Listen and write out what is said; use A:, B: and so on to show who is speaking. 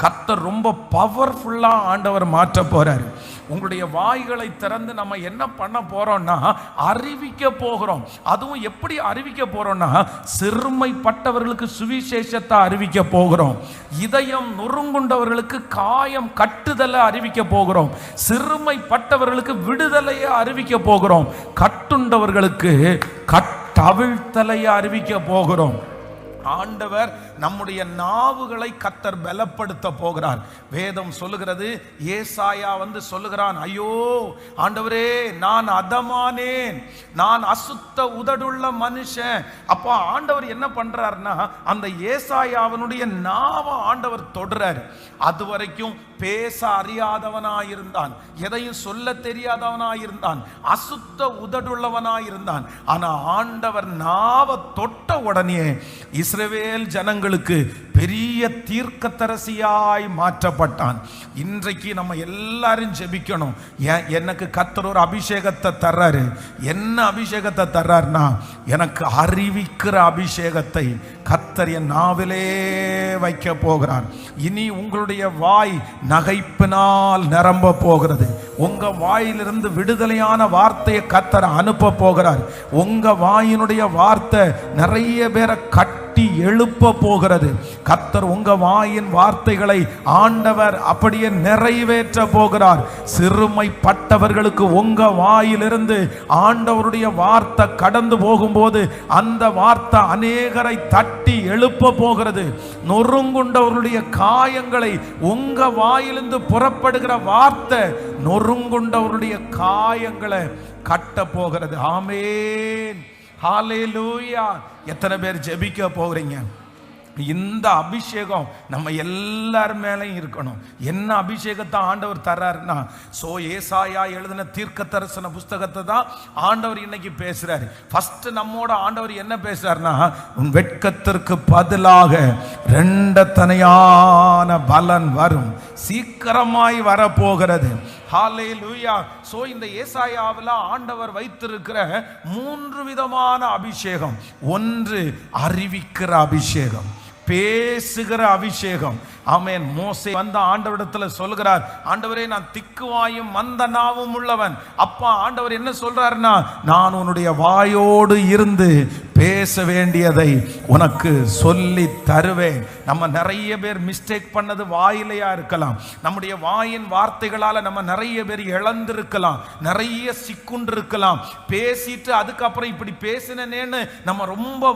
A: கர்த்தர் ரொம்ப பவர்ஃபுல்லா ஆண்டவர் மாற்ற போறாரு. உங்களுடைய வாய்களை திறந்து நம்ம என்ன பண்ண போறோம்னா அறிவிக்க போகிறோம். அதுவும் எப்படி அறிவிக்க போறோம்னா சிறுமைப்பட்டவர்களுக்கு சுவிசேஷத்தை அறிவிக்க போகிறோம். இதயம் நொறுங்குண்டவர்களுக்கு காயம் கட்டுதலை அறிவிக்க போகிறோம். சிறுமைப்பட்டவர்களுக்கு விடுதலையை அறிவிக்க போகிறோம். கட்டுண்டவர்களுக்கு கட்டவிழ்த்தலையை அறிவிக்க போகிறோம். ஆண்டவர் நம்முடைய நாவுகளை கர்த்தர் பலப்படுத்த போகிறார். வேதம் சொல்லுகிறது, ஏசாயா சொல்லுகிறான், ஐயோ ஆண்டவரே நான் அதமானேன், நான் அசுத்த உதடுள்ள மனுஷன். அப்போ ஆண்டவர் என்ன பண்றாருன்னா அந்த ஏசாயாவனுடைய நாவை ஆண்டவர் தொடுறார். அது வரைக்கும் பேச அறியாதவனாயிருந்தான், எதையும் சொல்ல தெரியாதவனாயிருந்தான், அசுத்த உதடுள்ளவனாயிருந்தான். ஆனா ஆண்டவர் நாவை தொட்ட உடனே இஸ்ரவேல் ஜனங்களுக்கு பெரிய தீர்க்கதரிசியாய் மாற்றப்பட்டான். இன்றைக்கு நம்ம எல்லாரும் ஜெபிக்கணும். எனக்கு கர்த்தர் ஒரு அபிஷேகத்தை தர்றாரு. என்ன அபிஷேகத்தை தர்றாருன்னா எனக்கு அறிவிக்கிற அபிஷேகத்தை கர்த்தர் என் நாவிலே வைக்க போகிறார். இனி உங்களுடைய வாய் நகைப்பினால் நிரம்ப போகிறது. உங்க வாயிலிருந்து விடுதலையான வார்த்தையை கர்த்தர் அனுப்ப போகிறார். உங்க வாயினுடைய வார்த்தை நிறைய பேரை கட்டி எழுப்ப போகிறது. கர்த்தர் உங்க வாயின் வார்த்தைகளை ஆண்டவர் அப்படியே நிறைவேற்ற போகிறார். சிறுமைப்பட்டவர்களுக்கு உங்க வாயிலிருந்து ஆண்டவருடைய வார்த்தை கடந்து போகும்போது அந்த வார்த்தை அநேகரை தட்டி எழுப்ப போகிறது. நொறுங்குண்டவர்களுடைய காயங்களை உங்க வாயிலிருந்து புறப்படுகிற வார்த்தை நொறுங்குண்டவருடைய காயங்களை கட்ட போகிறது. ஆமென், ஹல்லேலூயா. எத்தனை பேர் ஜெபிக்க போகிறீங்க? இந்த அபிஷேகம் நம்ம எல்லார் மேலையும் இருக்கணும். என்ன அபிஷேகத்தை ஆண்டவர் தர்றாருன்னா ஏசாயா எழுதின தீர்க்க தரிசன புஸ்தகத்தை தான் ஆண்டவர் இன்னைக்கு பேசுறாரு. ஃபர்ஸ்ட் நம்மோட ஆண்டவர் என்ன பேசுறாருன்னா உன் வெட்கத்திற்கு பதிலாக இரண்டத்தனையான பலன் வரும், சீக்கிரமாய் வரப்போகிறது. ஹல்லேலூயா. இந்த ஏசாயாவில் ஆண்டவர் வைத்திருக்கிற 3 விதமான அபிஷேகம். ஒன்று அறிவிக்கிற அபிஷேகம், பேசுகிற அபிஷேகம். ஆமென். மோசே ஆண்டவரிடத்தில் சொல்கிறார், ஆண்டவரே நான் திக்குவாயும் மந்த நாவும் உள்ளவன். அப்பா ஆண்டவர் என்ன சொல்றாருன்னா நான் உன்னுடைய வாயோடு இருந்து பேச வேண்டியதை உனக்கு சொல்லி தருவேன். நம்ம நிறைய பேர் மிஸ்டேக் பண்ணது வாயிலையா இருக்கலாம். நம்முடைய வாயின் வார்த்தைகளால நம்ம நிறைய பேர் இழந்திருக்கலாம், நிறைய சிக்குண்டு இருக்கலாம். பேசிட்டு அதுக்கப்புறம் இப்படி பேசினேன்னு நம்ம ரொம்ப